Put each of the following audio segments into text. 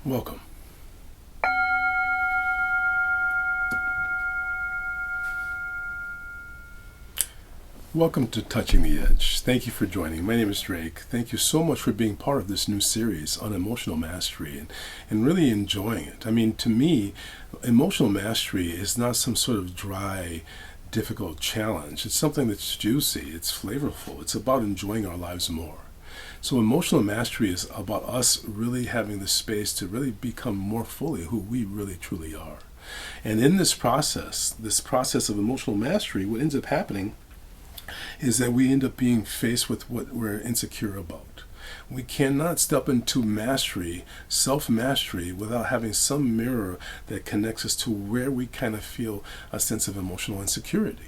Welcome. Welcome to Touching the Edge. Thank you for joining. My name is Drake. Thank you so much for being part of this new series on emotional mastery and really enjoying it. I mean, to me, emotional mastery is not some sort of dry, difficult challenge. It's something that's juicy, it's flavorful, it's about enjoying our lives more. So emotional mastery is about us really having the space to really become more fully who we really truly are. And in this process of emotional mastery, what ends up happening is that we end up being faced with what we're insecure about. We cannot step into mastery, self-mastery, without having some mirror that connects us to where we kind of feel a sense of emotional insecurity.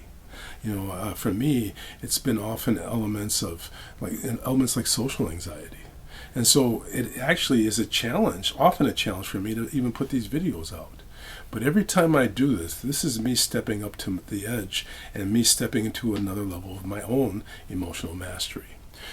For me, it's been often elements like social anxiety. And so it actually is often a challenge for me to even put these videos out. But every time I do this is me stepping up to the edge and me stepping into another level of my own emotional mastery.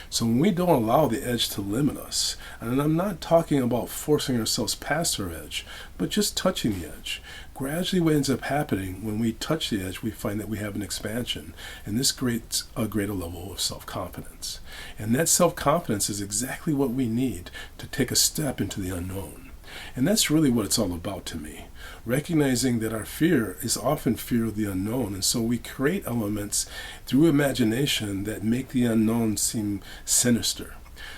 So when we don't allow the edge to limit us, and I'm not talking about forcing ourselves past our edge, but just touching the edge, gradually what ends up happening when we touch the edge, we find that we have an expansion, and this creates a greater level of self-confidence. And that self-confidence is exactly what we need to take a step into the unknown. And that's really what it's all about to me. Recognizing that our fear is often fear of the unknown, and so we create elements through imagination that make the unknown seem sinister.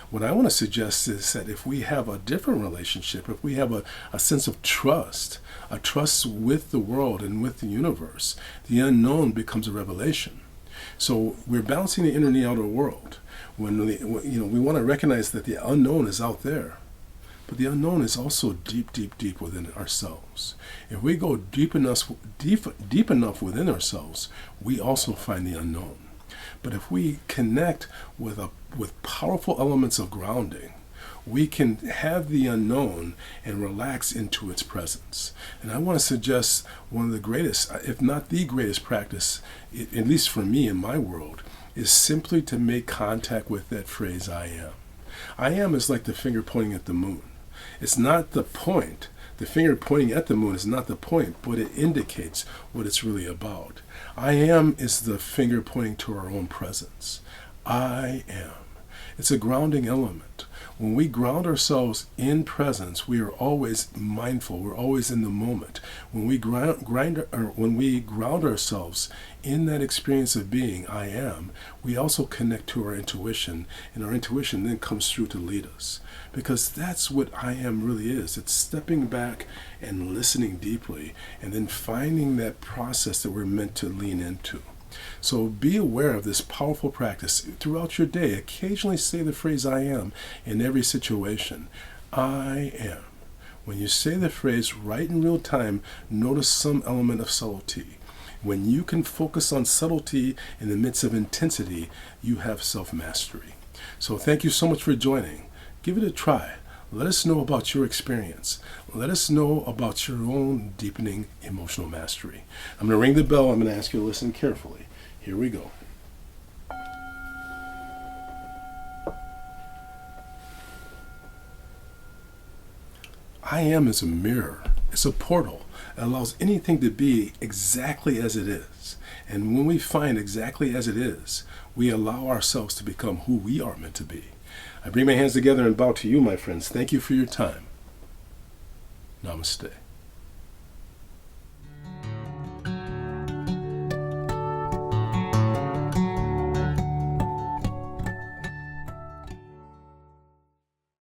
What I want to suggest is that if we have a different relationship, if we have a sense of trust, a trust with the world and with the universe, the unknown becomes a revelation. So we're balancing the inner and the outer world. We want to recognize that the unknown is out there. But the unknown is also deep, deep, deep within ourselves. If we go deep enough within ourselves, we also find the unknown. But if we connect with powerful elements of grounding, we can have the unknown and relax into its presence. And I want to suggest one of the greatest, if not the greatest practice, at least for me in my world, is simply to make contact with that phrase, I am. I am is like the finger pointing at the moon. It's not the point. The finger pointing at the moon is not the point, but it indicates what it's really about. I am is the finger pointing to our own presence. I am. It's a grounding element. When we ground ourselves in presence, we are always mindful. We're always in the moment. When we ground ourselves in that experience of being, I am, we also connect to our intuition, and our intuition then comes through to lead us. Because that's what I am really is. It's stepping back and listening deeply, and then finding that process that we're meant to lean into. So be aware of this powerful practice throughout your day. Occasionally say the phrase I am in every situation. I am. When you say the phrase right in real time, notice some element of subtlety. When you can focus on subtlety in the midst of intensity, you have self-mastery. So thank you so much for joining. Give it a try. Let us know about your experience. Let us know about your own deepening emotional mastery. I'm going to ring the bell. I'm going to ask you to listen carefully. Here we go. I am is a mirror. It's a portal. It allows anything to be exactly as it is. And when we find exactly as it is, we allow ourselves to become who we are meant to be. I bring my hands together and bow to you, my friends. Thank you for your time. Namaste.